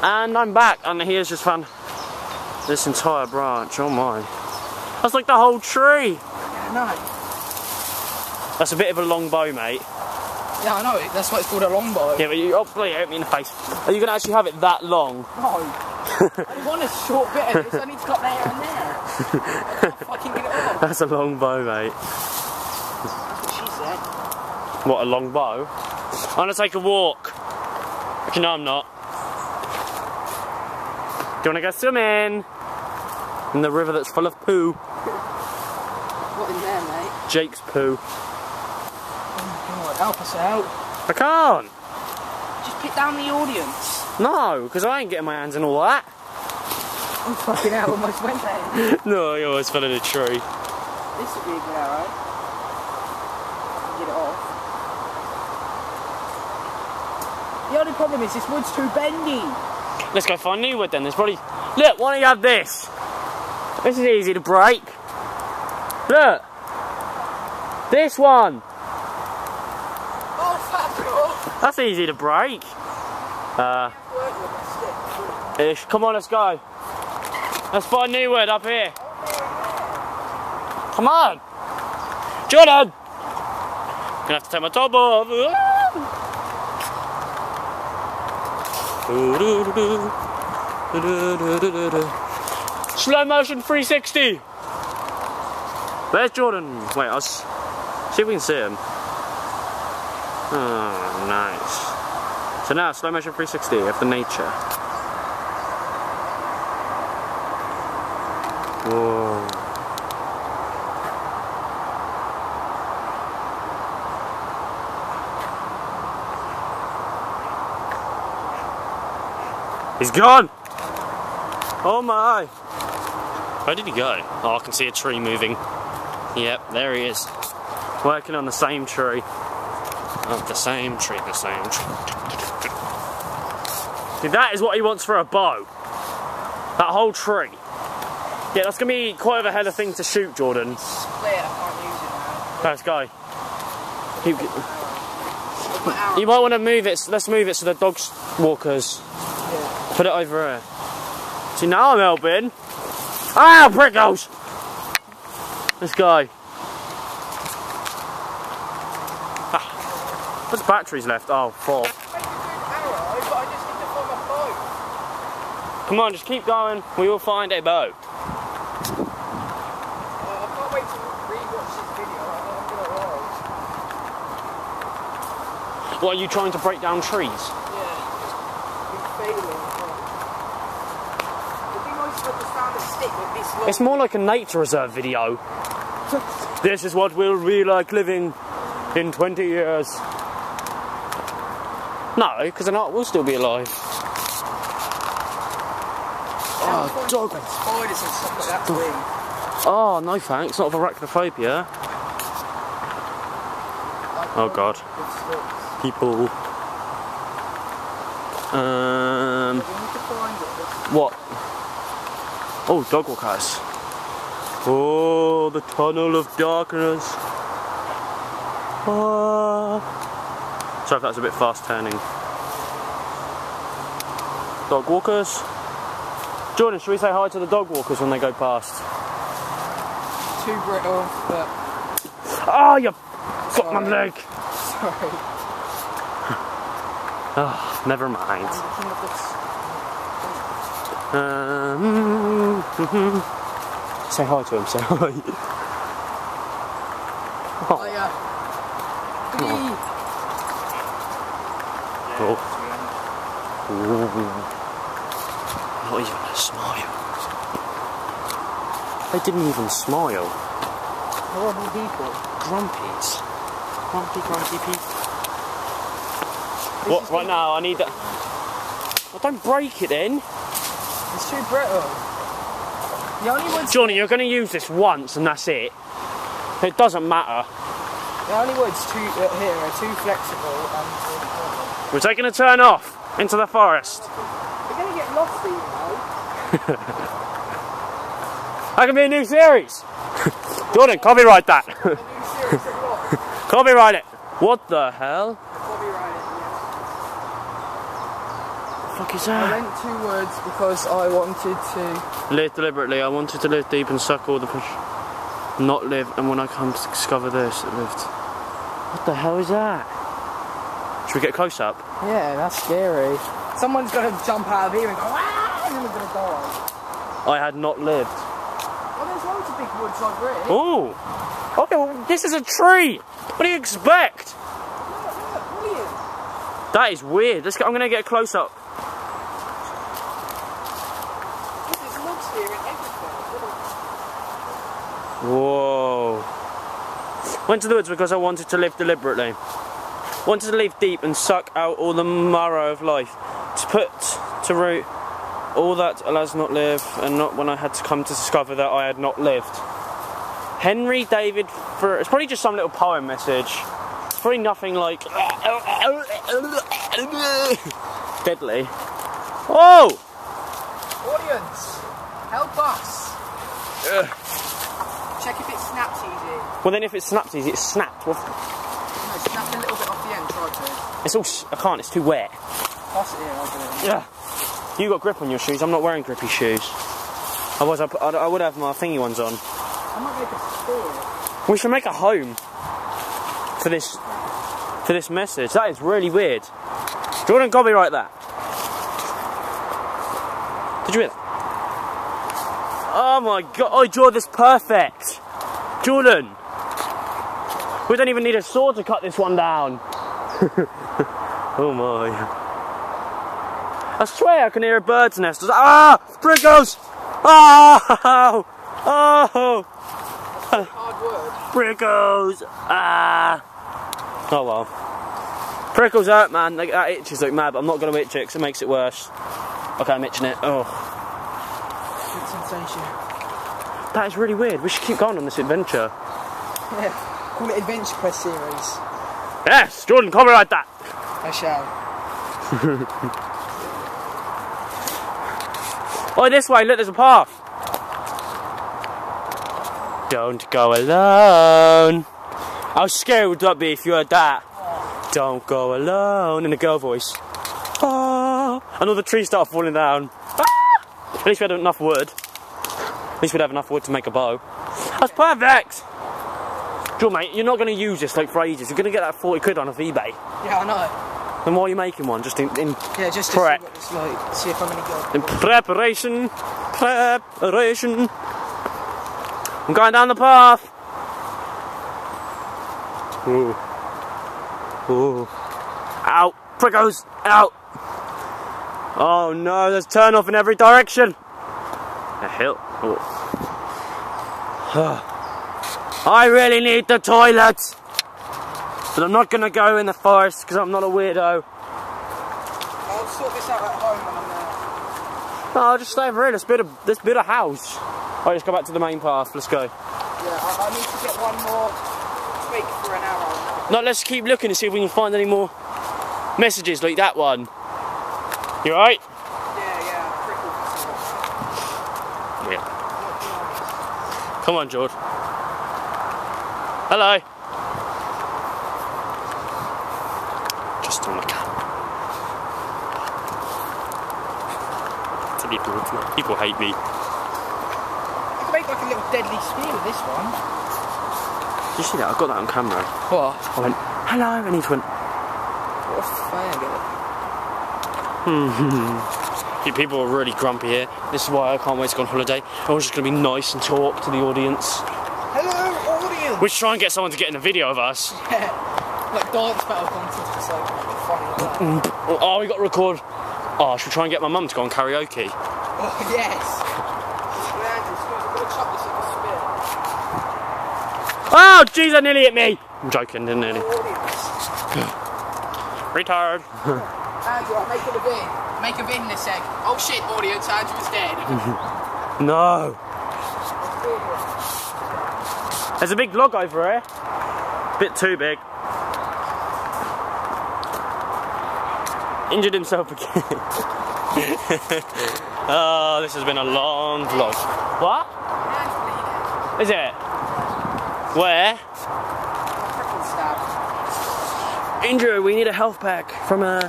And I'm back, and here's just found this entire branch. Oh my. That's like the whole tree. Yeah, I know. That's a bit of a long bow, mate. Yeah, I know. That's why it's called a long bow. Yeah, but you please hit me in the face. Are you going to actually have it that long? No. I want a short bit of this. I need to cut there and there. I can't fucking get it off. That's a long bow, mate. That's what she said. What, a long bow? I'm going to take a walk. Actually, no, I'm not. Do you want to go swimming? In the river that's full of poo. What in there, mate? Jake's poo. Oh my god, help us out. I can't. Just pick down the audience. No, because I ain't getting my hands in all that. Oh fucking hell, almost went there. No, you always fell in a tree. This would be a good arrow. Get it off. The only problem is this wood's too bendy. Let's go find new wood then. There's probably... Look, why don't you have this? This is easy to break. Look. This one. Oh, fuck off. That's easy to break. Ish. Come on, let's go. Let's find new wood up here. Come on. Jordan. Gonna have to take my top off. Slow motion 360. Where's Jordan? Wait, I'll see if we can see him. Oh, nice. So now, slow motion 360 of the nature. Whoa. He's gone! Oh my! Where did he go? Oh, I can see a tree moving. Yep, there he is. Working on the same tree. Oh, the same tree, the same tree. Dude, that is what he wants for a bow. That whole tree. Yeah, that's going to be quite a hell of a thing to shoot, Jordan. Split, I can't use it now. Let's go. You might want to move it, let's move it so the dog walkers. Yeah. Put it over here. See, now I'm helping. Ah, prickles! Let's go. Ah, what's batteries left? Oh, 4. Come on, just keep going. We will find a boat. I can't wait to re-watch this video. I'm gonna rise. What, are you trying to break down trees? Yeah, just been failing. It'd be nice if I just found a stick with this long. It's more like a nature reserve video. This is what we'll be like living in 20 years. No, because we'll still be alive. Oh, dog. Like spiders and stuff like that to eat. Oh, no thanks, not of arachnophobia. Oh god. People. What? Oh, dog walkers. Oh, the tunnel of darkness. Oh. Sorry if that's a bit fast turning. Dog walkers. Jordan, should we say hi to the dog walkers when they go past? Too brittle, but... Oh, you got my leg! Sorry. Oh, never mind. Say hi to him, say hi. Oh. Come on. Oh. Not even a smile. They didn't even smile. Horrible people. Grumpies. Grumpy people. What, right now, I need that. Oh, don't break it then. It's too brittle. The only wood's... Johnny, you're going to use this once and that's it. It doesn't matter. The only woods here are too flexible and... We're taking a turn off into the forest. We're going to get lost here, you know. That can be a new series. Jordan, copyright that. A new series of what? Copyright it. What the hell? Copyright it, fuck is I that? went to woods because I wanted to... Live deliberately. I wanted to live deep and suck all the push. Not live, and when I come to discover this, it lived. What the hell is that? Should we get a close up? Yeah, that's scary. Someone's gonna jump out of here and go, ah, and then we're gonna die. I had not lived. Oh, there's loads of big woods over here. Oh! Okay, well, this is a tree! What do you expect? Look, brilliant. That is weird. I'm gonna get a close up. There's logs here and everything. Whoa. Went to the woods because I wanted to live deliberately. Wanted to live deep and suck out all the marrow of life. To put to root all that allows not live, and not when I had to come to discover that I had not lived. Henry David Thoreau. It's probably just some little poem message. It's probably nothing like deadly. Oh! Audience, help us. Check if it snaps easy. Well then if it snaps easy, it's snapped. Well, No, snapped a little bit off the end, try to. it's all, I can't, it's too wet. Pass it here, I'll do it. Yeah. You got grip on your shoes, I'm not wearing grippy shoes. Otherwise I would have my thingy ones on. I might make a story. We should make a home for this message. That is really weird. Jordan, copyright that. Did you hear that? Oh my god, I draw this perfect. Jordan. We don't even need a saw to cut this one down. Oh my. I swear I can hear a bird's nest. Ah! Prickles! Oh! Oh! Hard word. Prickles! Ah! Oh well. Prickles hurt, man. That itches like mad, but I'm not going to itch it because it makes it worse. Okay, I'm itching it. Oh. Good sensation. That is really weird. We should keep going on this adventure. Yeah. Call it Adventure Quest series. Yes! Jordan, copyright that! I shall. Oh, this way. Look, there's a path. Don't go alone. How scary would that be if you heard that? Don't go alone in a girl voice. Ah, and all the trees start falling down. Ah! At least we had enough wood. At least we'd have enough wood to make a bow. That's perfect! Joe, mate, you're not going to use this like for ages. You're going to get that 40 quid on off eBay. Yeah, I know. Then why are you making one? Just in Yeah, just to prep. see what it's like. See if I'm any good. In preparation. Preparation. I'm going down the path. Ooh. Ooh. Out. Prickles. Out. Oh no, there's turn off in every direction. A hill. Oh. I really need the toilet. But I'm not going to go in the forest because I'm not a weirdo. I'll sort this out at home when I'm there. No, I'll just stay over here. This bit of house. Alright, let's go back to the main path. Let's go. Yeah, I need to get one more tweak for an arrow. No, let's keep looking and see if we can find any more messages like that one. You alright? Yeah, prickle. Yeah. Come on, George. Hello. Just on the camera. People hate me. I can make like a little deadly spear with this one. Did you see that? I got that on camera. What? I went, hello, and he just went, What a faggot. people are really grumpy here. This is why I can't wait to go on holiday. I was just going to be nice and talk to the audience. Hello, audience! We should try and get someone to get in a video of us. Yeah. Like dance battle content, just like funny like that. Oh, we got to record. Oh, should we try and get my mum to go on karaoke? Oh, yes! Oh, jeez, that nearly hit me! I'm joking, didn't nearly. Retard. Andrew, I'll make it a bin. Make a bin in a sec. Oh shit, audience, Andrew's dead. No. There's a big log over here. Bit too big. Injured himself again. Oh, this has been a long vlog. What? Is it? Where? Andrew, we need a health pack from a...